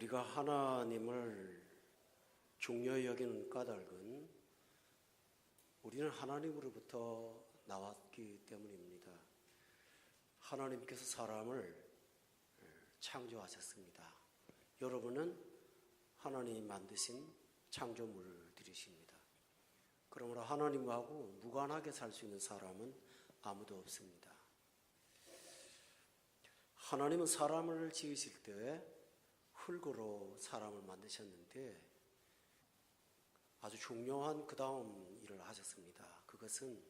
우리가 하나님을 중요히 여기는 까닭은 우리는 하나님으로부터 나왔기 때문입니다. 하나님께서 사람을 창조하셨습니다. 여러분은 하나님이 만드신 창조물들이십니다. 그러므로 하나님하고 무관하게 살 수 있는 사람은 아무도 없습니다. 하나님은 사람을 지으실 때 흙으로 사람을 만드셨는데 아주 중요한 그 다음 일을 하셨습니다. 그것은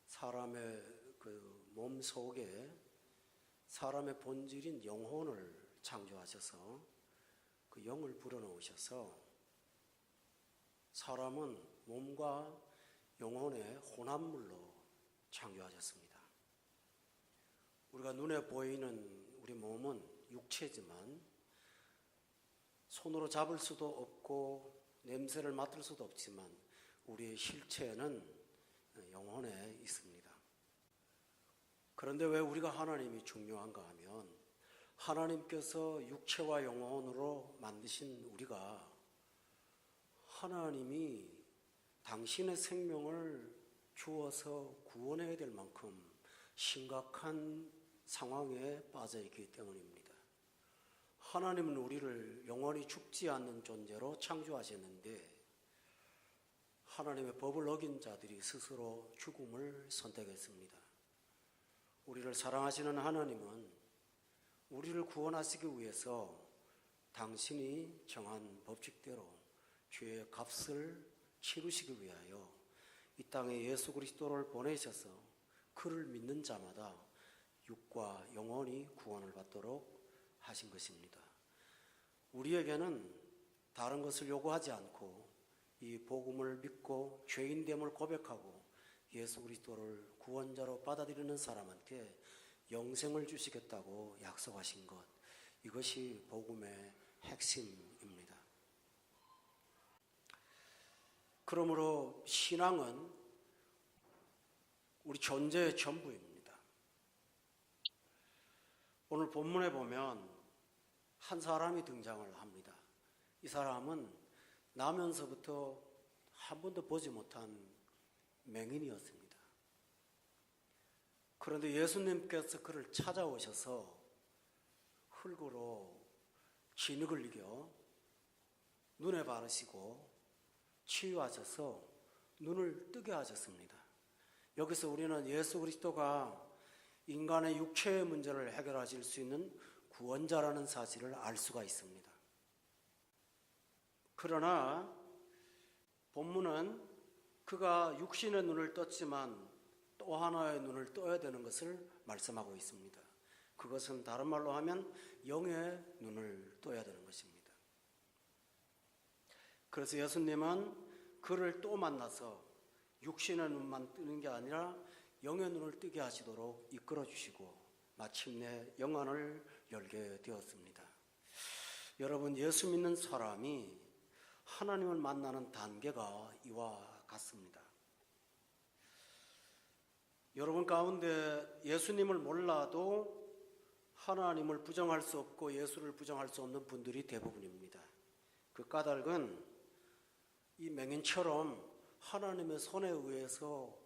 사람의 그 몸 속에 사람의 본질인 영혼을 창조하셔서 그 영을 불어넣으셔서 사람은 몸과 영혼의 혼합물로 창조하셨습니다. 우리가 눈에 보이는 우리 몸은 육체지만 손으로 잡을 수도 없고 냄새를 맡을 수도 없지만 우리의 실체는 영혼에 있습니다. 그런데 왜 우리가 하나님이 중요한가 하면 하나님께서 육체와 영혼으로 만드신 우리가 하나님이 당신의 생명을 주어서 구원해야 될 만큼 심각한 상황에 빠져 있기 때문입니다. 하나님은 우리를 영원히 죽지 않는 존재로 창조하셨는데 하나님의 법을 어긴 자들이 스스로 죽음을 선택했습니다. 우리를 사랑하시는 하나님은 우리를 구원하시기 위해서 당신이 정한 법칙대로 죄의 값을 치르시기 위하여 이 땅에 예수 그리스도를 보내셔서 그를 믿는 자마다 육과 영혼이 구원을 받도록 하신 것입니다. 우리에게는 다른 것을 요구하지 않고 이 복음을 믿고 죄인됨을 고백하고 예수 그리스도를 구원자로 받아들이는 사람한테 영생을 주시겠다고 약속하신 것, 이것이 복음의 핵심입니다. 그러므로 신앙은 우리 존재의 전부입니다. 오늘 본문에 보면 한 사람이 등장을 합니다. 이 사람은 나면서부터 한 번도 보지 못한 맹인이었습니다. 그런데 예수님께서 그를 찾아오셔서 흙으로 진흙을 이겨 눈에 바르시고 치유하셔서 눈을 뜨게 하셨습니다. 여기서 우리는 예수 그리스도가 인간의 육체의 문제를 해결하실 수 있는 구원자라는 사실을 알 수가 있습니다. 그러나 본문은 그가 육신의 눈을 떴지만 또 하나의 눈을 떠야 되는 것을 말씀하고 있습니다. 그것은 다른 말로 하면 영의 눈을 떠야 되는 것입니다. 그래서 예수님은 그를 또 만나서 육신의 눈만 뜨는 게 아니라 영의 눈을 뜨게 하시도록 이끌어 주시고 마침내 영안을 열게 되었습니다. 여러분, 예수 믿는 사람이 하나님을 만나는 단계가 이와 같습니다. 여러분 가운데 예수님을 몰라도 하나님을 부정할 수 없고 예수를 부정할 수 없는 분들이 대부분입니다. 그 까닭은 이 맹인처럼 하나님의 손에 의해서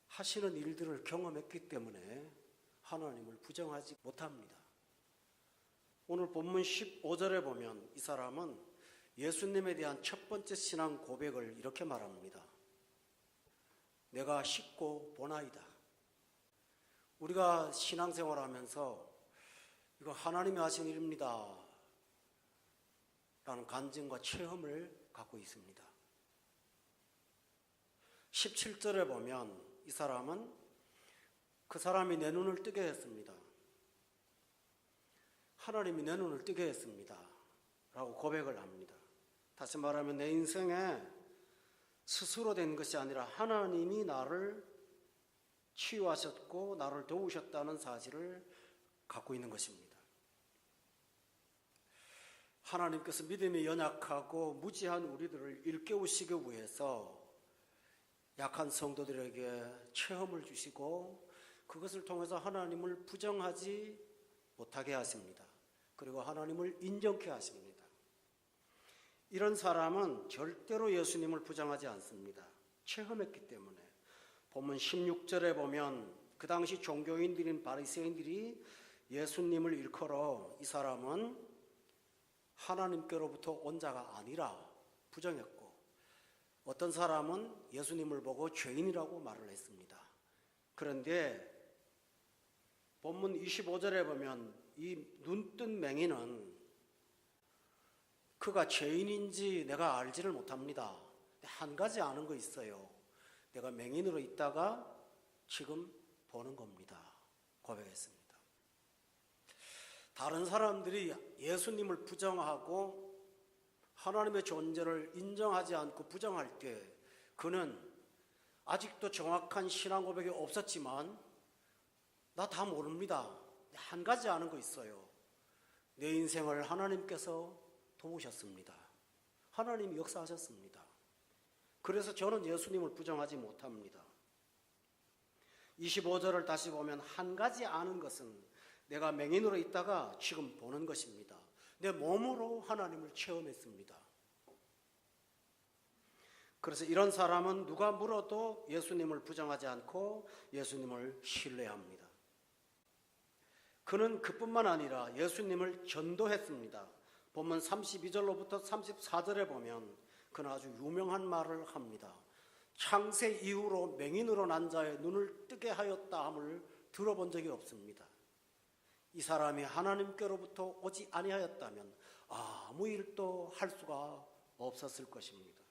하시는 일들을 경험했기 때문에 하나님을 부정하지 못합니다. 오늘 본문 15절에 보면 이 사람은 예수님에 대한 첫 번째 신앙 고백을 이렇게 말합니다. 내가 씻고 보나이다. 우리가 신앙생활을 하면서 이거 하나님이 하신 일입니다 라는 간증과 체험을 갖고 있습니다. 17절에 보면 이 사람은 그 사람이 내 눈을 뜨게 했습니다. 하나님이 내 눈을 뜨게 했습니다 라고 고백을 합니다. 다시 말하면 내 인생에 스스로 된 것이 아니라 하나님이 나를 치유하셨고 나를 도우셨다는 사실을 갖고 있는 것입니다. 하나님께서 믿음이 연약하고 무지한 우리들을 일깨우시기 위해서 약한 성도들에게 체험을 주시고 그것을 통해서 하나님을 부정하지 못하게 하십니다. 그리고 하나님을 인정케 하십니다. 이런 사람은 절대로 예수님을 부정하지 않습니다. 체험했기 때문에. 본문 16절에 보면 그 당시 종교인들인 바리새인들이 예수님을 일컬어 이 사람은 하나님께로부터 온 자가 아니라 부정했고, 어떤 사람은 예수님을 보고 죄인이라고 말을 했습니다. 그런데 본문 25절에 보면 이 눈뜬 맹인은 그가 죄인인지 내가 알지를 못합니다. 한 가지 아는 거 있어요. 내가 맹인으로 있다가 지금 보는 겁니다. 고백했습니다. 다른 사람들이 예수님을 부정하고 하나님의 존재를 인정하지 않고 부정할 때 그는 아직도 정확한 신앙 고백이 없었지만 나 다 모릅니다. 한 가지 아는 거 있어요. 내 인생을 하나님께서 도우셨습니다. 하나님이 역사하셨습니다. 그래서 저는 예수님을 부정하지 못합니다. 25절을 다시 보면 한 가지 아는 것은 내가 맹인으로 있다가 지금 보는 것입니다. 내 몸으로 하나님을 체험했습니다. 그래서 이런 사람은 누가 물어도 예수님을 부정하지 않고 예수님을 신뢰합니다. 그는 그뿐만 아니라 예수님을 전도했습니다. 본문 32절로부터 34절에 보면 그는 아주 유명한 말을 합니다. 창세 이후로 맹인으로 난 자의 눈을 뜨게 하였다 함을 들어본 적이 없습니다. 이 사람이 하나님께로부터 오지 아니하였다면 아무 일도 할 수가 없었을 것입니다.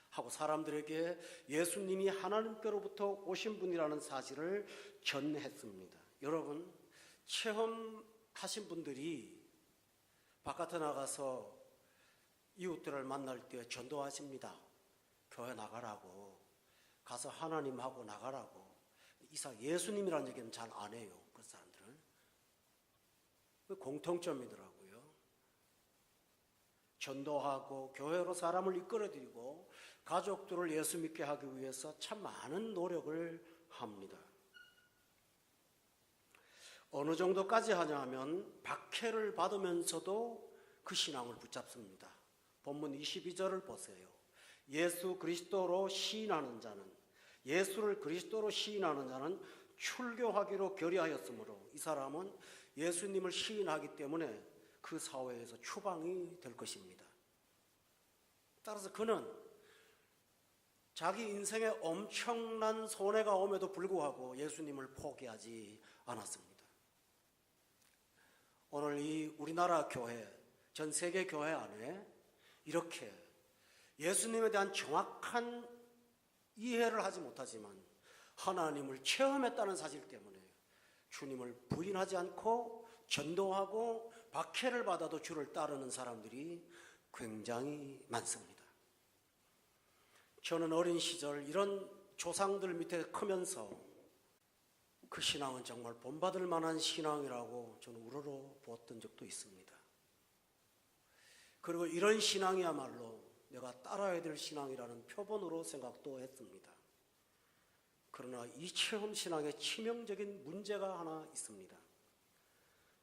하고 사람들에게 예수님이 하나님께로부터 오신 분이라는 사실을 전했습니다. 여러분, 체험하신 분들이 바깥에 나가서 이웃들을 만날 때 전도하십니다. 교회 나가라고, 가서 하나님하고 나가라고. 이상 예수님이라는 얘기는 잘 안 해요. 그 사람들은. 공통점이더라고요. 전도하고 교회로 사람을 이끌어들이고 가족들을 예수 믿게 하기 위해서 참 많은 노력을 합니다. 어느 정도까지 하냐면 박해를 받으면서도 그 신앙을 붙잡습니다. 본문 22절을 보세요. 예수 그리스도로 시인하는 자는, 예수를 그리스도로 시인하는 자는 출교하기로 결의하였으므로 이 사람은 예수님을 시인하기 때문에 그 사회에서 추방이 될 것입니다. 따라서 그는 자기 인생에 엄청난 손해가 옴에도 불구하고 예수님을 포기하지 않았습니다. 오늘 이 우리나라 교회, 전 세계 교회 안에 이렇게 예수님에 대한 정확한 이해를 하지 못하지만 하나님을 체험했다는 사실 때문에 주님을 부인하지 않고 전도하고 박해를 받아도 주를 따르는 사람들이 굉장히 많습니다. 저는 어린 시절 이런 조상들 밑에 크면서 그 신앙은 정말 본받을 만한 신앙이라고 저는 우러러 보았던 적도 있습니다. 그리고 이런 신앙이야말로 내가 따라야 될 신앙이라는 표본으로 생각도 했습니다. 그러나 이 체험 신앙에 치명적인 문제가 하나 있습니다.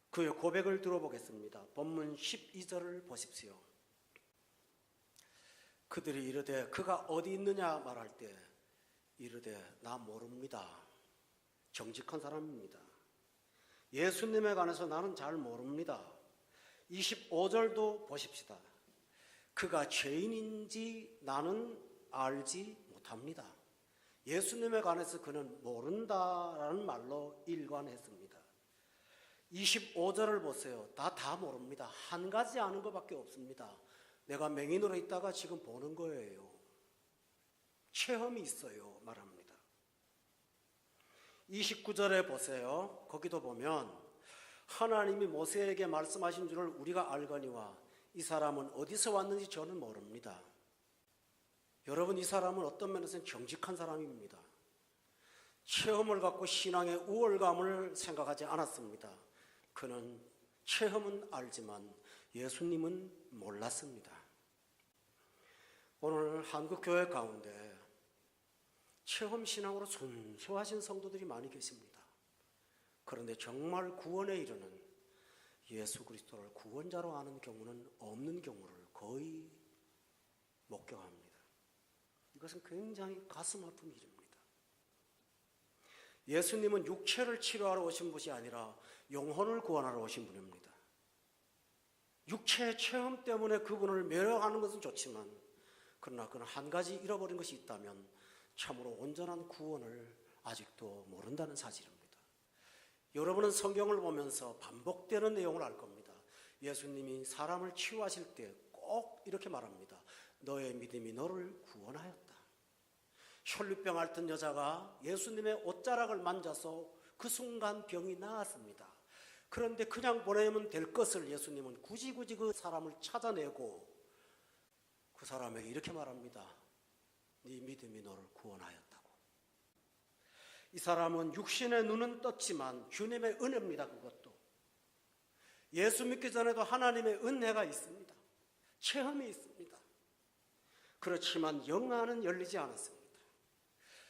그의 고백을 들어보겠습니다. 본문 12절을 보십시오. 그들이 이르되 그가 어디 있느냐 말할 때 이르되 나 모릅니다. 정직한 사람입니다. 예수님에 관해서 나는 잘 모릅니다. 25절도 보십시다. 그가 죄인인지 나는 알지 못합니다. 예수님에 관해서 그는 모른다라는 말로 일관했습니다. 25절을 보세요. 다 모릅니다. 한 가지 아는 것밖에 없습니다. 내가 맹인으로 있다가 지금 보는 거예요. 체험이 있어요. 말합니다. 29절에 보세요. 거기도 보면 하나님이 모세에게 말씀하신 줄을 우리가 알거니와 이 사람은 어디서 왔는지 저는 모릅니다. 여러분, 이 사람은 어떤 면에서는 정직한 사람입니다. 체험을 갖고 신앙의 우월감을 생각하지 않았습니다. 그는 체험은 알지만 예수님은 몰랐습니다. 오늘 한국교회 가운데 체험 신앙으로 순수하신 성도들이 많이 계십니다. 그런데 정말 구원에 이르는 예수 그리스도를 구원자로 아는 경우는 없는 경우를 거의 목격합니다. 이것은 굉장히 가슴 아픈 일입니다. 예수님은 육체를 치료하러 오신 분이 아니라 영혼을 구원하러 오신 분입니다. 육체의 체험 때문에 그분을 매력하는 것은 좋지만 그러나 그는 한 가지 잃어버린 것이 있다면 참으로 온전한 구원을 아직도 모른다는 사실입니다. 여러분은 성경을 보면서 반복되는 내용을 알 겁니다. 예수님이 사람을 치유하실 때 꼭 이렇게 말합니다. 너의 믿음이 너를 구원하였다. 혈루병 앓던 여자가 예수님의 옷자락을 만져서 그 순간 병이 나았습니다. 그런데 그냥 보내면 될 것을 예수님은 굳이 그 사람을 찾아내고 그 사람에게 이렇게 말합니다. 네 믿음이 너를 구원하였다고. 이 사람은 육신의 눈은 떴지만 주님의 은혜입니다. 그것도 예수 믿기 전에도 하나님의 은혜가 있습니다. 체험이 있습니다. 그렇지만 영안은 열리지 않았습니다.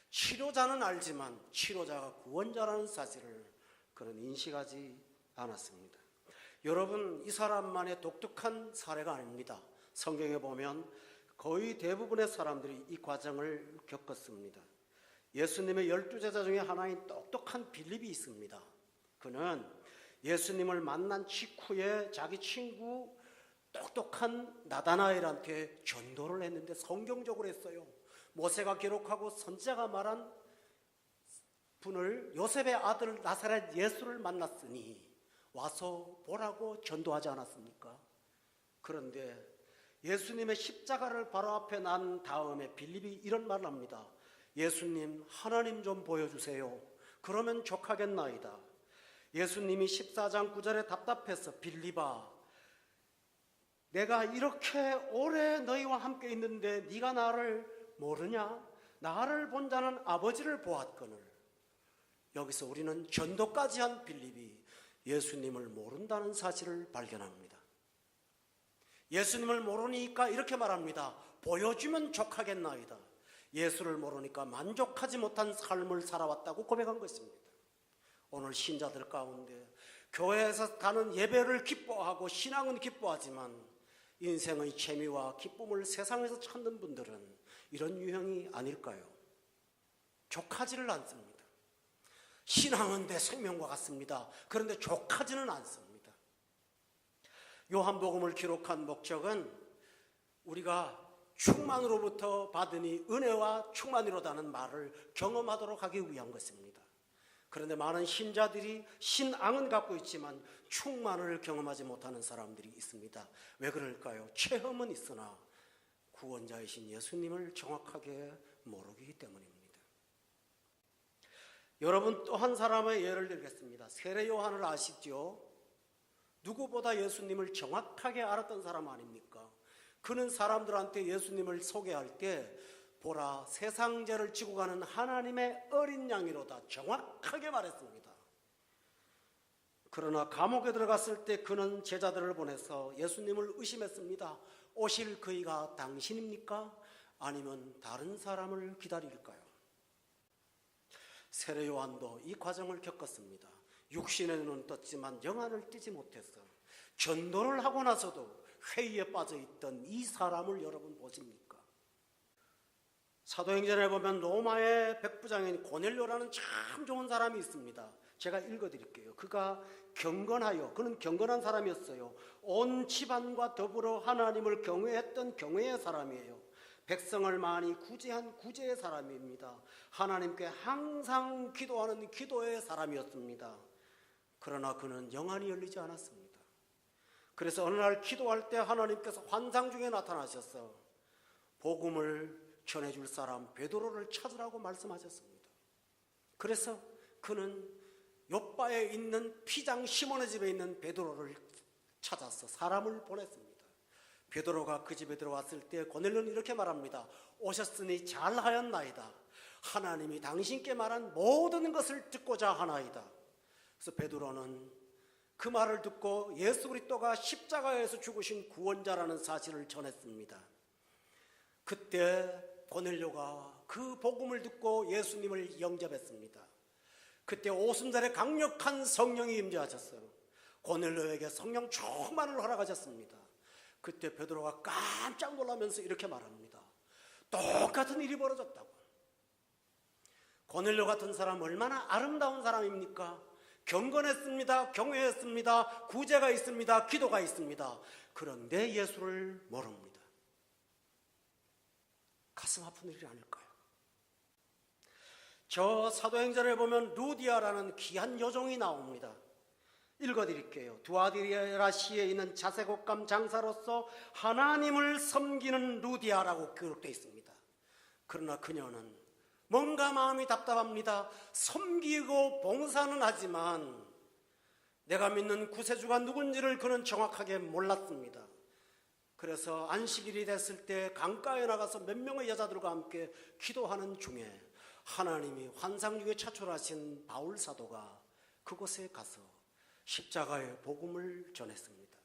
치료자는 알지만 치료자가 구원자라는 사실을 그는 인식하지 않았습니다. 여러분, 이 사람만의 독특한 사례가 아닙니다. 성경에 보면 거의 대부분의 사람들이 이 과정을 겪었습니다. 예수님의 12제자 중에 하나인 똑똑한 빌립이 있습니다. 그는 예수님을 만난 직후에 자기 친구 똑똑한 나다나엘한테 전도를 했는데 성경적으로 했어요. 모세가 기록하고 선지자가 말한 분을, 요셉의 아들 나사렛 예수를 만났으니 와서 보라고 전도하지 않았습니까? 그런데 예수님의 십자가를 바로 앞에 난 다음에 빌립이 이런 말을 합니다. 예수님, 하나님 좀 보여주세요. 그러면 족하겠나이다. 예수님이 14장 9절에 답답해서 빌립아, 내가 이렇게 오래 너희와 함께 있는데 네가 나를 모르냐? 나를 본 자는 아버지를 보았거늘. 여기서 우리는 전도까지 한 빌립이 예수님을 모른다는 사실을 발견합니다. 예수님을 모르니까 이렇게 말합니다. 보여주면 족하겠나이다. 예수를 모르니까 만족하지 못한 삶을 살아왔다고 고백한 것입니다. 오늘 신자들 가운데 교회에서 가는 예배를 기뻐하고 신앙은 기뻐하지만 인생의 재미와 기쁨을 세상에서 찾는 분들은 이런 유형이 아닐까요? 족하지를 않습니다. 신앙은 내 생명과 같습니다. 그런데 족하지는 않습니다. 요한복음을 기록한 목적은 우리가 충만으로부터 받으니 은혜와 충만이로다는 말을 경험하도록 하기 위한 것입니다. 그런데 많은 신자들이 신앙은 갖고 있지만 충만을 경험하지 못하는 사람들이 있습니다. 왜 그럴까요? 체험은 있으나 구원자이신 예수님을 정확하게 모르기 때문입니다. 여러분, 또 한 사람의 예를 들겠습니다. 세례 요한을 아시죠? 누구보다 예수님을 정확하게 알았던 사람 아닙니까? 그는 사람들한테 예수님을 소개할 때 보라, 세상 죄를 지고 가는 하나님의 어린 양이로다 정확하게 말했습니다. 그러나 감옥에 들어갔을 때 그는 제자들을 보내서 예수님을 의심했습니다. 오실 그이가 당신입니까? 아니면 다른 사람을 기다릴까요? 세례 요한도 이 과정을 겪었습니다. 육신의 눈은 떴지만 영안을 띄지 못했어. 전도를 하고 나서도 회의에 빠져 있던 이 사람을 여러분 보십니까? 사도행전에 보면 로마의 백부장인 고넬료라는 참 좋은 사람이 있습니다. 제가 읽어드릴게요. 그가 경건하여, 그는 경건한 사람이었어요. 온 집안과 더불어 하나님을 경외했던 경외의 사람이에요. 백성을 많이 구제한 구제의 사람입니다. 하나님께 항상 기도하는 기도의 사람이었습니다. 그러나 그는 영안이 열리지 않았습니다. 그래서 어느 날 기도할 때 하나님께서 환상 중에 나타나셔서 복음을 전해줄 사람 베드로를 찾으라고 말씀하셨습니다. 그래서 그는 욥바에 있는 피장 시몬의 집에 있는 베드로를 찾아서 사람을 보냈습니다. 베드로가 그 집에 들어왔을 때 고넬료는 이렇게 말합니다. 오셨으니 잘하였나이다. 하나님이 당신께 말한 모든 것을 듣고자 하나이다. 그래서 베드로는 그 말을 듣고 예수 그리스도가 십자가에서 죽으신 구원자라는 사실을 전했습니다. 그때 고넬료가 그 복음을 듣고 예수님을 영접했습니다. 그때 오순절에 강력한 성령이 임재하셨어요. 고넬료에게 성령 충만을 허락하셨습니다. 그때 베드로가 깜짝 놀라면서 이렇게 말합니다. 똑같은 일이 벌어졌다고. 고넬료 같은 사람 얼마나 아름다운 사람입니까? 경건했습니다. 경외했습니다. 구제가 있습니다. 기도가 있습니다. 그런데 예수를 모릅니다. 가슴 아픈 일이 아닐까요? 저 사도행전에 보면 루디아라는 귀한 여종이 나옵니다. 읽어드릴게요. 두아디라시에 있는 자색옷감 장사로서 하나님을 섬기는 루디아라고 기록되어 있습니다. 그러나 그녀는 뭔가 마음이 답답합니다. 섬기고 봉사는 하지만 내가 믿는 구세주가 누군지를 그는 정확하게 몰랐습니다. 그래서 안식일이 됐을 때 강가에 나가서 몇 명의 여자들과 함께 기도하는 중에 하나님이 환상 중에 차출하신 바울 사도가 그곳에 가서 십자가의 복음을 전했습니다.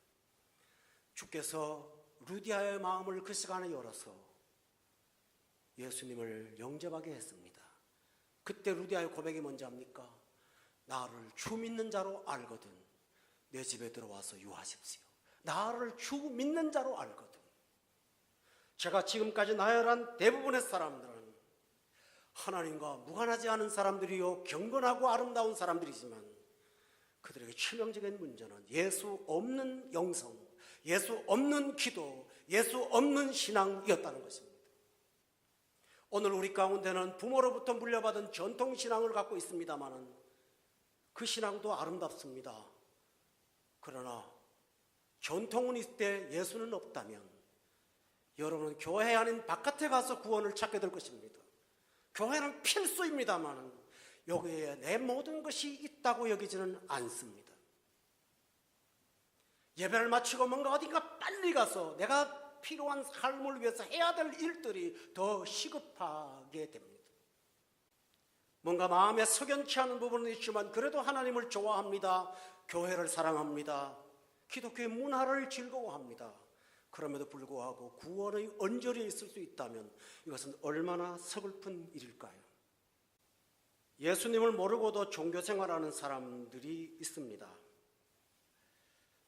주께서 루디아의 마음을 그 시간에 열어서 예수님을 영접하게 했습니다. 그때 루디아의 고백이 뭔지 압니까? 나를 주 믿는 자로 알거든 내 집에 들어와서 유하십시오. 나를 주 믿는 자로 알거든. 제가 지금까지 나열한 대부분의 사람들은 하나님과 무관하지 않은 사람들이요 경건하고 아름다운 사람들이지만 그들에게 치명적인 문제는 예수 없는 영성, 예수 없는 기도, 예수 없는 신앙이었다는 것입니다. 오늘 우리 가운데는 부모로부터 물려받은 전통신앙을 갖고 있습니다만 그 신앙도 아름답습니다. 그러나 전통은 있을 때 예수는 없다면 여러분은 교회 아닌 바깥에 가서 구원을 찾게 될 것입니다. 교회는 필수입니다만 여기에 내 모든 것이 있다고 여기지는 않습니다. 예배를 마치고 뭔가 어딘가 빨리 가서 내가 필요한 삶을 위해서 해야 될 일들이 더 시급하게 됩니다. 뭔가 마음에 석연치 않은 부분은 있지만 그래도 하나님을 좋아합니다. 교회를 사랑합니다. 기독교의 문화를 즐거워합니다. 그럼에도 불구하고 구원의 언저리에 있을 수 있다면 이것은 얼마나 서글픈 일일까요? 예수님을 모르고도 종교생활하는 사람들이 있습니다.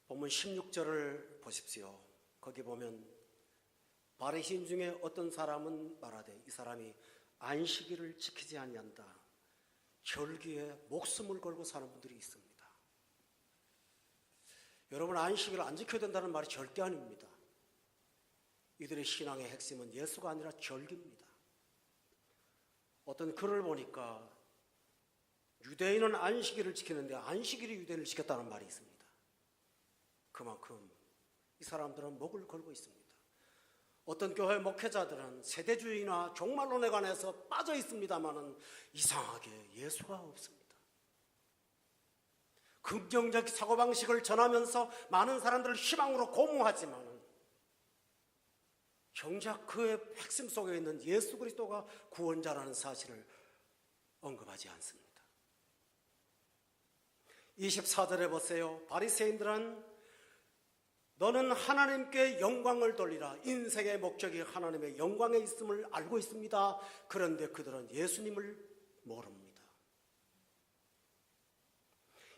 본문 16절을 보십시오. 거기 보면 바리새인 중에 어떤 사람은 말하되 이 사람이 안식일을 지키지 아니한다. 절기에 목숨을 걸고 사는 분들이 있습니다. 여러분, 안식일을 안 지켜야 된다는 말이 절대 아닙니다. 이들의 신앙의 핵심은 예수가 아니라 절기입니다. 어떤 글을 보니까 유대인은 안식일을 지키는데 안식일이 유대인을 지켰다는 말이 있습니다. 그만큼 이 사람들은 목을 걸고 있습니다. 어떤 교회 목회자들은 세대주의나 종말론에 관해서 빠져 있습니다만 이상하게 예수가 없습니다. 긍정적 사고방식을 전하면서 많은 사람들을 희망으로 고무하지만 정작 그의 핵심 속에 있는 예수 그리스도가 구원자라는 사실을 언급하지 않습니다. 24절에 보세요. 바리새인들은 너는 하나님께 영광을 돌리라. 인생의 목적이 하나님의 영광에 있음을 알고 있습니다. 그런데 그들은 예수님을 모릅니다.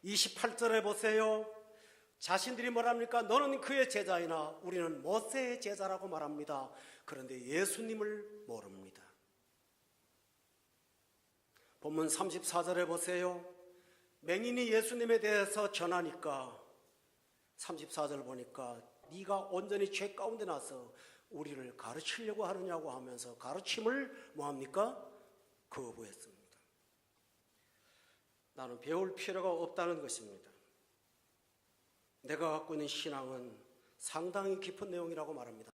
28절에 보세요. 자신들이 뭐랍니까? 너는 그의 제자이나 우리는 모세의 제자라고 말합니다. 그런데 예수님을 모릅니다. 본문 34절에 보세요. 맹인이 예수님에 대해서 전하니까 34절 보니까 네가 온전히 죄 가운데 나서 우리를 가르치려고 하느냐고 하면서 가르침을 뭐합니까? 거부했습니다. 나는 배울 필요가 없다는 것입니다. 내가 갖고 있는 신앙은 상당히 깊은 내용이라고 말합니다.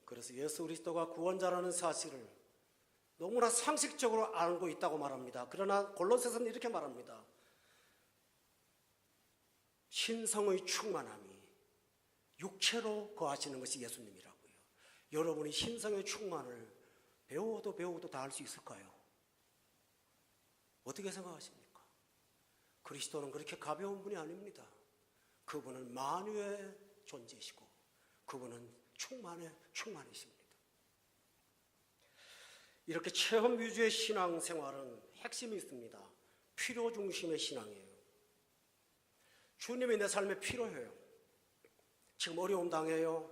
그래서 예수 그리스도가 구원자라는 사실을 너무나 상식적으로 알고 있다고 말합니다. 그러나 골로새서는 이렇게 말합니다. 신성의 충만함이 육체로 거하시는 것이 예수님이라고요. 여러분이 신성의 충만을 배워도 다 할 수 있을까요? 어떻게 생각하십니까? 그리스도는 그렇게 가벼운 분이 아닙니다. 그분은 만유의 존재이시고 그분은 충만이십니다. 이렇게 체험 위주의 신앙생활은 핵심이 있습니다. 필요 중심의 신앙이에요. 주님이 내 삶에 필요해요. 지금 어려움 당해요.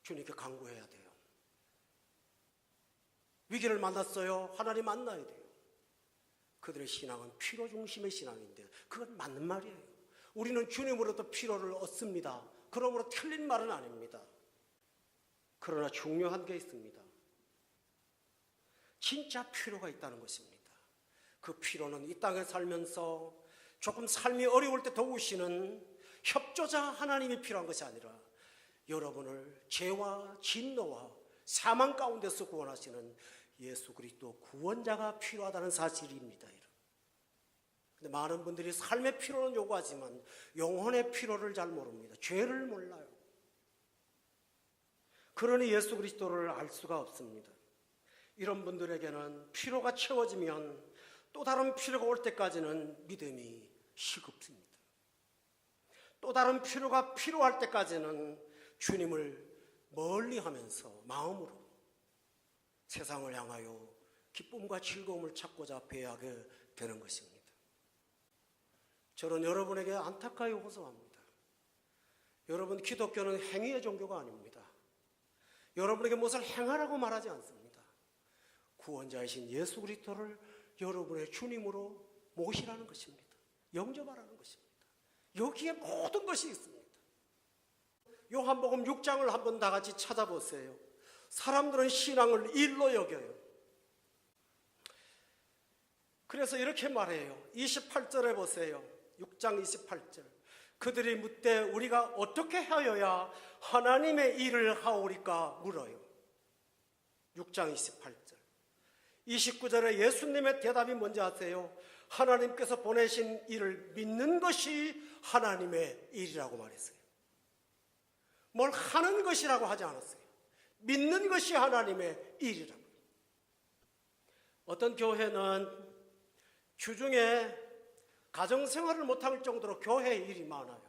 주님께 간구해야 돼요. 위기를 만났어요. 하나님 만나야 돼요. 그들의 신앙은 필요 중심의 신앙인데 그건 맞는 말이에요. 우리는 주님으로부터 필요를 얻습니다. 그러므로 틀린 말은 아닙니다. 그러나 중요한 게 있습니다. 진짜 필요가 있다는 것입니다. 그 필요는 이 땅에 살면서 조금 삶이 어려울 때 도우시는 협조자 하나님이 필요한 것이 아니라 여러분을 죄와 진노와 사망 가운데서 구원하시는 예수 그리스도 구원자가 필요하다는 사실입니다. 근데 많은 분들이 삶의 필요는 요구하지만 영혼의 필요를 잘 모릅니다. 죄를 몰라요. 그러니 예수 그리스도를 알 수가 없습니다. 이런 분들에게는 필요가 채워지면 또 다른 필요가 올 때까지는 믿음이 시급습니다. 또 다른 필요가 필요할 때까지는 주님을 멀리하면서 마음으로 세상을 향하여 기쁨과 즐거움을 찾고자 배하게 되는 것입니다. 저는 여러분에게 안타까이 호소합니다. 여러분, 기독교는 행위의 종교가 아닙니다. 여러분에게 무엇을 행하라고 말하지 않습니다. 구원자이신 예수 그리스도를 여러분의 주님으로 모시라는 것입니다. 영접하라는 것입니다. 여기에 모든 것이 있습니다. 요한복음 6장을 한번 다 같이 찾아보세요. 사람들은 신앙을 일로 여겨요. 그래서 이렇게 말해요. 28절에 보세요. 6장 28절. 그들이 묻되 우리가 어떻게 하여야 하나님의 일을 하오리까 물어요. 6장 28절. 29절에 예수님의 대답이 뭔지 아세요? 하나님께서 보내신 일을 믿는 것이 하나님의 일이라고 말했어요. 뭘 하는 것이라고 하지 않았어요. 믿는 것이 하나님의 일이라고. 어떤 교회는 주중에 가정생활을 못할 정도로 교회에 일이 많아요.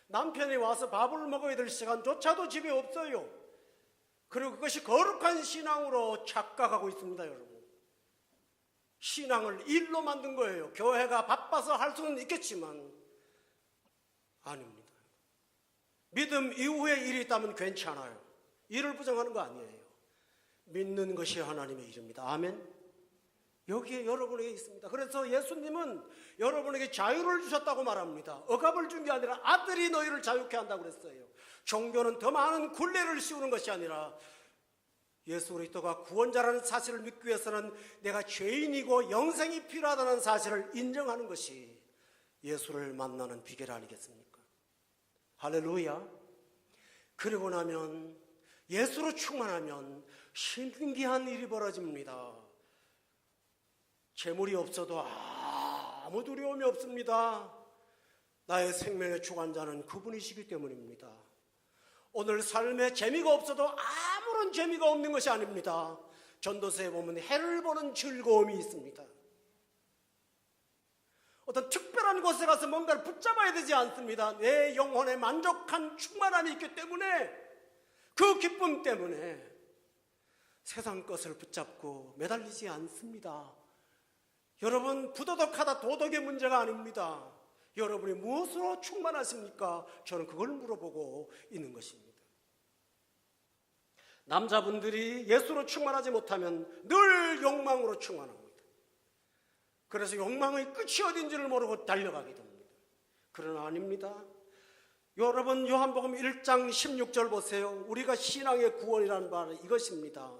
남편이 와서 밥을 먹어야 될 시간조차도 집에 없어요. 그리고 그것이 거룩한 신앙으로 착각하고 있습니다, 여러분. 신앙을 일로 만든 거예요. 교회가 바빠서 할 수는 있겠지만 아닙니다. 믿음 이후에 일이 있다면 괜찮아요. 일을 부정하는 거 아니에요. 믿는 것이 하나님의 일입니다. 아멘. 여기에 여러분에게 있습니다. 그래서 예수님은 여러분에게 자유를 주셨다고 말합니다. 억압을 준 게 아니라 아들이 너희를 자유케 한다고 그랬어요. 종교는 더 많은 굴레를 씌우는 것이 아니라 예수 그리스도가 구원자라는 사실을 믿기 위해서는 내가 죄인이고 영생이 필요하다는 사실을 인정하는 것이 예수를 만나는 비결 아니겠습니까? 할렐루야. 그리고 나면 예수로 충만하면 신기한 일이 벌어집니다. 재물이 없어도 아무 두려움이 없습니다. 나의 생명의 주관자는 그분이시기 때문입니다. 오늘 삶에 재미가 없어도 아무런 재미가 없는 것이 아닙니다. 전도서에 보면 해를 보는 즐거움이 있습니다. 어떤 특별한 곳에 가서 뭔가를 붙잡아야 되지 않습니다. 내 영혼에 만족한 충만함이 있기 때문에 그 기쁨 때문에 세상 것을 붙잡고 매달리지 않습니다. 여러분, 부도덕하다 도덕의 문제가 아닙니다. 여러분이 무엇으로 충만하십니까? 저는 그걸 물어보고 있는 것입니다. 남자분들이 예수로 충만하지 못하면 늘 욕망으로 충만합니다. 그래서 욕망의 끝이 어딘지를 모르고 달려가게 됩니다. 그러나 아닙니다. 여러분, 요한복음 1장 16절 보세요. 우리가 신앙의 구원이라는 바는 이것입니다.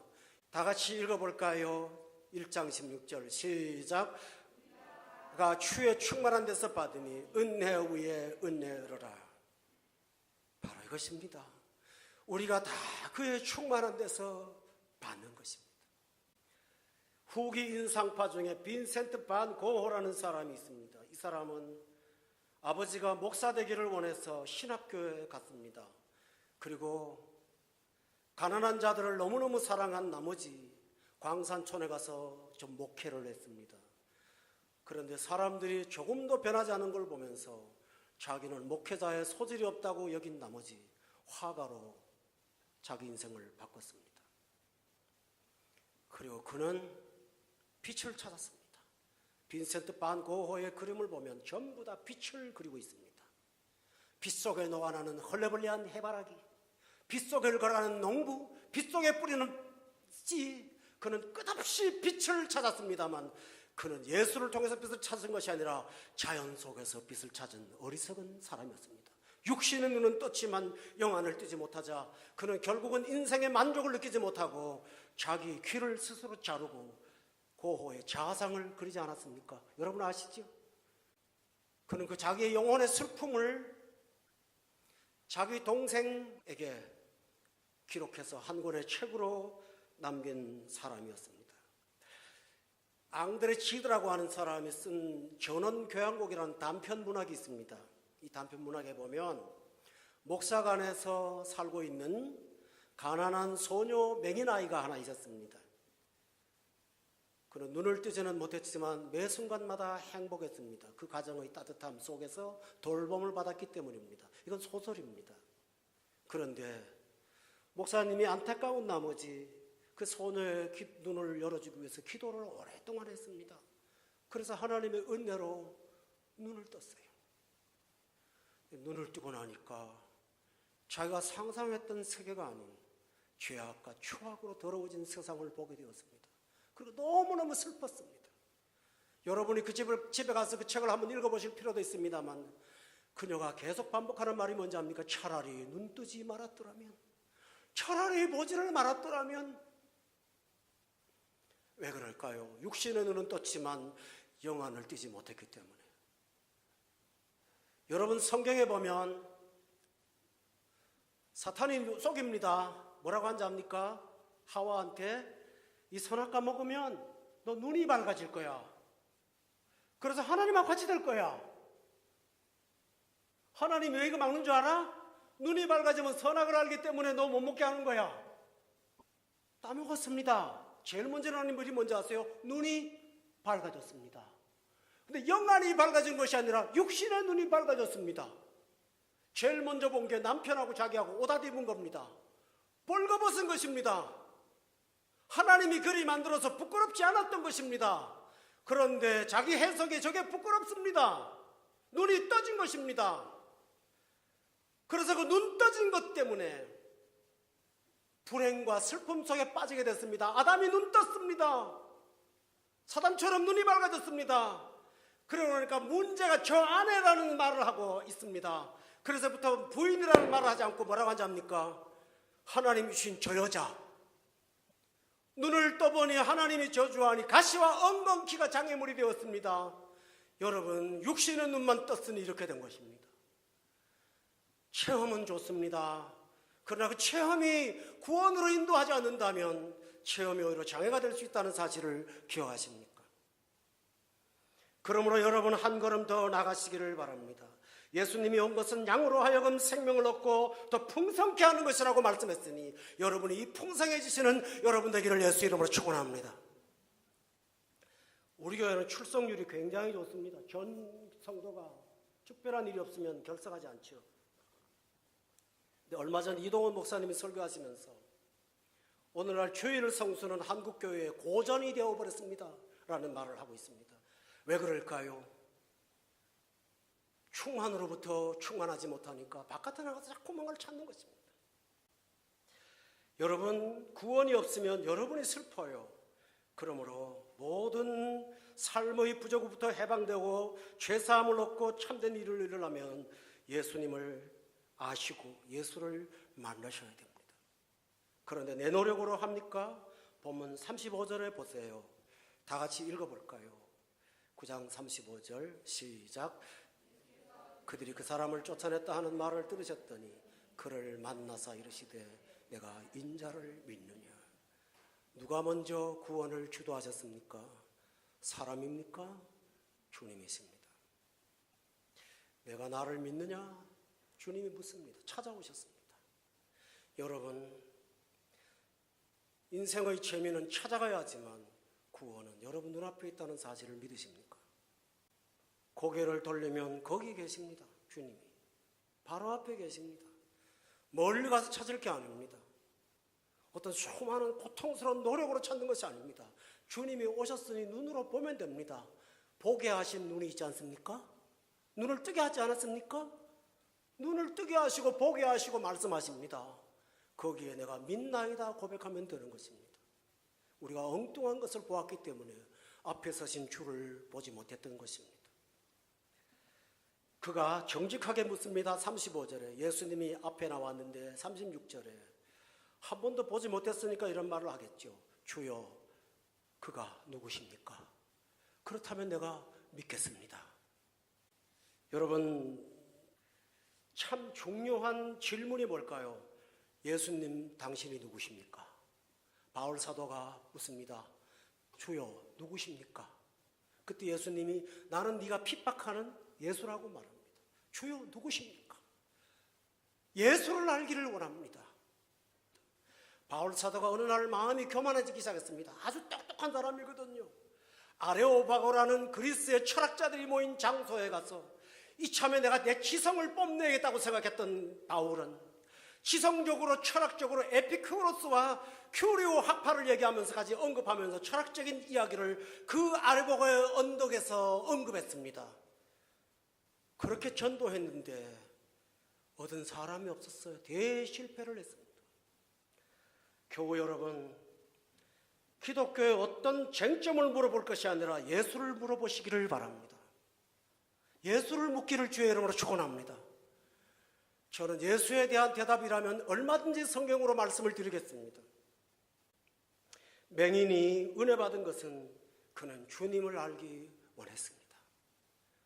다 같이 읽어볼까요? 1장 16절 시작. 가 주의 충만한 데서 받으니 은혜 위에 은혜로라. 바로 이것입니다. 우리가 다 그의 충만한 데서 받는 것입니다. 후기 인상파 중에 빈센트 반 고호라는 사람이 있습니다. 이 사람은 아버지가 목사 되기를 원해서 신학교에 갔습니다. 그리고 가난한 자들을 너무너무 사랑한 나머지 광산촌에 가서 좀 목회를 했습니다. 그런데 사람들이 조금도 변하지 않은 걸 보면서 자기는 목회자의 소질이 없다고 여긴 나머지 화가로 자기 인생을 바꿨습니다. 그리고 그는 빛을 찾았습니다. 빈센트 반 고호의 그림을 보면 전부 다 빛을 그리고 있습니다. 빗속에 녹아나는 헐레벌레한 해바라기, 빗속을 걸어가는 농부, 빗속에 뿌리는 씨, 그는 끝없이 빛을 찾았습니다만 그는 예수를 통해서 빛을 찾은 것이 아니라 자연 속에서 빛을 찾은 어리석은 사람이었습니다. 육신의 눈은 떴지만 영안을 뜨지 못하자 그는 결국은 인생의 만족을 느끼지 못하고 자기 귀를 스스로 자르고 고호의 자상을 그리지 않았습니까? 여러분 아시죠? 그는 그 자기의 영혼의 슬픔을 자기 동생에게 기록해서 한 권의 책으로 남긴 사람이었습니다. 앙드레 지드라고 하는 사람이 쓴 전원교향곡이라는 단편문학이 있습니다. 이 단편문학에 보면 목사관에서 살고 있는 가난한 소녀 맹인아이가 하나 있었습니다. 그는 눈을 뜨지는 못했지만 매 순간마다 행복했습니다. 그 가정의 따뜻함 속에서 돌봄을 받았기 때문입니다. 이건 소설입니다. 그런데 목사님이 안타까운 나머지 그 소녀의 눈을 열어주기 위해서 기도를 오랫동안 했습니다. 그래서 하나님의 은혜로 눈을 떴어요. 눈을 뜨고 나니까 자기가 상상했던 세계가 아닌 죄악과 추악으로 더러워진 세상을 보게 되었습니다. 그리고 너무너무 슬펐습니다. 여러분이 그 집에 가서 그 책을 한번 읽어보실 필요도 있습니다만 그녀가 계속 반복하는 말이 뭔지 압니까? 차라리 눈 뜨지 말았더라면, 차라리 보지를 말았더라면. 왜 그럴까요? 육신의 눈은 떴지만 영안을 뜨지 못했기 때문에. 여러분 성경에 보면 사탄이 속입니다. 뭐라고 한지 압니까? 하와한테 이 선악과 먹으면 너 눈이 밝아질 거야. 그래서 하나님하고 같이 될 거야. 하나님이 왜 이거 막는 줄 알아? 눈이 밝아지면 선악을 알기 때문에 너 못 먹게 하는 거야. 따먹었습니다. 제일 먼저 일어나는 일이 뭔지 아세요? 눈이 밝아졌습니다. 근데 영안이 밝아진 것이 아니라 육신의 눈이 밝아졌습니다. 제일 먼저 본 게 남편하고 자기하고 옷 입은 겁니다. 벌거벗은 것입니다. 하나님이 그리 만들어서 부끄럽지 않았던 것입니다. 그런데 자기 해석에 저게 부끄럽습니다. 눈이 떠진 것입니다. 그래서 그 눈 떠진 것 때문에 불행과 슬픔 속에 빠지게 됐습니다. 아담이 눈 떴습니다. 사담처럼 눈이 밝아졌습니다. 그러니까 문제가 저 아내라는 말을 하고 있습니다. 그래서부터 부인이라는 말을 하지 않고 뭐라고 하지 않습니까? 하나님이 주신 저 여자. 눈을 떠보니 하나님이 저주하니 가시와 엉겅퀴가 장애물이 되었습니다. 여러분, 육신의 눈만 떴으니 이렇게 된 것입니다. 체험은 좋습니다. 그러나 그 체험이 구원으로 인도하지 않는다면 체험이 오히려 장애가 될 수 있다는 사실을 기억하십니까? 그러므로 여러분 한 걸음 더 나가시기를 바랍니다. 예수님이 온 것은 양으로 하여금 생명을 얻고 더 풍성케 하는 것이라고 말씀했으니 여러분이 이 풍성해지시는 여러분 되기를 예수 이름으로 축원합니다. 우리 교회는 출석률이 굉장히 좋습니다. 전 성도가 특별한 일이 없으면 결석하지 않죠. 근데 얼마 전 이동원 목사님이 설교하시면서 오늘날 주일을 성수는 한국교회의 고전이 되어버렸습니다 라는 말을 하고 있습니다. 왜 그럴까요? 충만으로부터 충만하지 못하니까 바깥에 나가서 자꾸 뭔가를 찾는 것입니다. 여러분, 구원이 없으면 여러분이 슬퍼요. 그러므로 모든 삶의 부족부터 해방되고 죄사함을 얻고 참된 일을 이루려면 예수님을 아시고 예수를 만나셔야 됩니다. 그런데 내 노력으로 합니까? 본문 35절에 보세요. 다 같이 읽어볼까요? 9장 35절 시작. 그들이 그 사람을 쫓아냈다 하는 말을 들으셨더니 그를 만나사 이르시되 내가 인자를 믿느냐. 누가 먼저 구원을 주도하셨습니까? 사람입니까? 주님이십니다. 내가 나를 믿느냐? 주님이 묻습니다. 찾아오셨습니다. 여러분, 인생의 재미는 찾아가야 하지만 구원은 여러분 눈앞에 있다는 사실을 믿으십니까? 고개를 돌리면 거기 계십니다. 주님이 바로 앞에 계십니다. 멀리 가서 찾을 게 아닙니다. 어떤 수많은 고통스러운 노력으로 찾는 것이 아닙니다. 주님이 오셨으니 눈으로 보면 됩니다. 보게 하신 눈이 있지 않습니까? 눈을 뜨게 하지 않았습니까? 눈을 뜨게 하시고 보게 하시고 말씀하십니다. 거기에 내가 믿나이다 고백하면 되는 것입니다. 우리가 엉뚱한 것을 보았기 때문에 앞에 서신 주를 보지 못했던 것입니다. 그가 정직하게 묻습니다. 35절에 예수님이 앞에 나왔는데 36절에 한 번도 보지 못했으니까 이런 말을 하겠죠. 주여, 그가 누구십니까? 그렇다면 내가 믿겠습니다. 여러분, 참 중요한 질문이 뭘까요? 예수님, 당신이 누구십니까? 바울 사도가 묻습니다. 주여, 누구십니까? 그때 예수님이 나는 네가 핍박하는 예수라고 말합니다. 주여, 누구십니까? 예수를 알기를 원합니다. 바울 사도가 어느 날 마음이 교만해지기 시작했습니다. 아주 똑똑한 사람이거든요. 아레오바고라는 그리스의 철학자들이 모인 장소에 가서 이참에 내가 내 지성을 뽐내겠다고 생각했던 바울은 지성적으로 철학적으로 에피쿠로스와 큐리오 학파를 얘기하면서까지 언급하면서 철학적인 이야기를 그 아레오바고의 언덕에서 언급했습니다. 그렇게 전도했는데 얻은 사람이 없었어요. 대실패를 했습니다. 교우 여러분, 기독교의 어떤 쟁점을 물어볼 것이 아니라 예수를 물어보시기를 바랍니다. 예수를 묻기를 주의 이름으로 축원합니다. 저는 예수에 대한 대답이라면 얼마든지 성경으로 말씀을 드리겠습니다. 맹인이 은혜 받은 것은 그는 주님을 알기 원했습니다.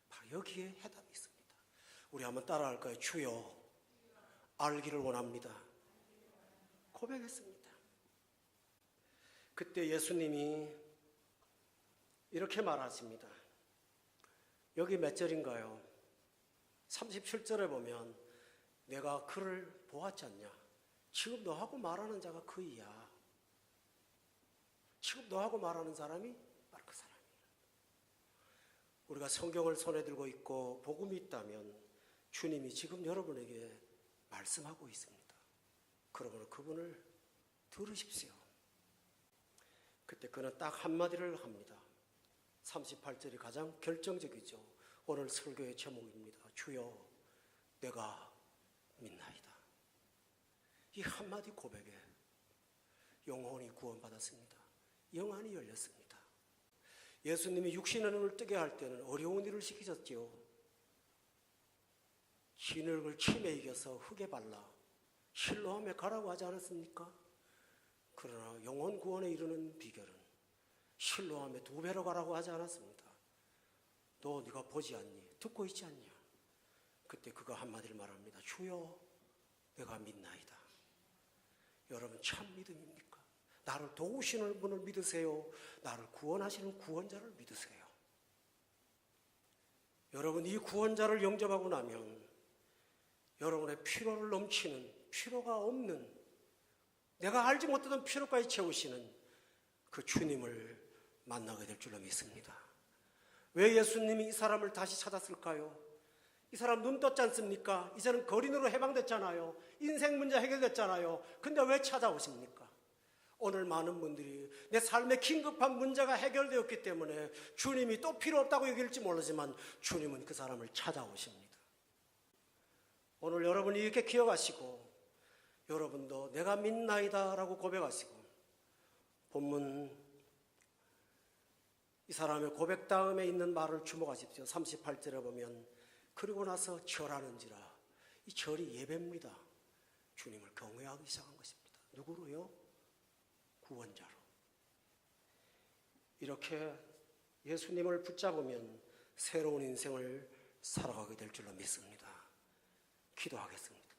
바로 여기에 해답이 있습니다. 우리 한번 따라할까요? 주여, 알기를 원합니다. 고백했습니다. 그때 예수님이 이렇게 말하십니다. 여기 몇 절인가요? 37절에 보면 내가 그를 보았지 않냐? 지금 너하고 말하는 자가 그이야. 지금 너하고 말하는 사람이 바로 그 사람이에요. 우리가 성경을 손에 들고 있고 복음이 있다면 주님이 지금 여러분에게 말씀하고 있습니다. 그러므로 그분을 들으십시오. 그때 그는 딱 한마디를 합니다. 38절이 가장 결정적이죠. 오늘 설교의 제목입니다. 주여, 내가 믿나이다. 이 한마디 고백에 영혼이 구원받았습니다. 영안이 열렸습니다. 예수님이 육신의 눈을 뜨게 할 때는 어려운 일을 시키셨지요. 진흙을 침에 이겨서 흙에 발라 실로암에 가라고 하지 않았습니까? 그러나 영혼 구원에 이르는 비결은 실로암에 2배로 가라고 하지 않았습니다. 너 네가 보지 않니? 듣고 있지 않냐? 그때 그가 한마디를 말합니다. 주여, 내가 믿나이다. 여러분, 참 믿음입니까? 나를 도우시는 분을 믿으세요? 나를 구원하시는 구원자를 믿으세요? 여러분, 이 구원자를 영접하고 나면 여러분의 피로를 넘치는, 피로가 없는, 내가 알지 못하던 피로까지 채우시는 그 주님을 만나게 될 줄로 믿습니다. 왜 예수님이 이 사람을 다시 찾았을까요? 이 사람 눈 떴지 않습니까? 이제는 거린으로 해방됐잖아요. 인생 문제 해결됐잖아요. 근데 왜 찾아오십니까? 오늘 많은 분들이 내 삶의 긴급한 문제가 해결되었기 때문에 주님이 또 필요 없다고 얘기할지 모르지만 주님은 그 사람을 찾아오십니다. 오늘 여러분이 이렇게 기억하시고 여러분도 내가 믿나이다 라고 고백하시고 본문 이 사람의 고백 다음에 있는 말을 주목하십시오. 38절에 보면 그리고 나서 절하는지라. 이 절이 예배입니다. 주님을 경외하기 시작한 것입니다. 누구로요? 구원자로. 이렇게 예수님을 붙잡으면 새로운 인생을 살아가게 될 줄로 믿습니다. 기도하겠습니다.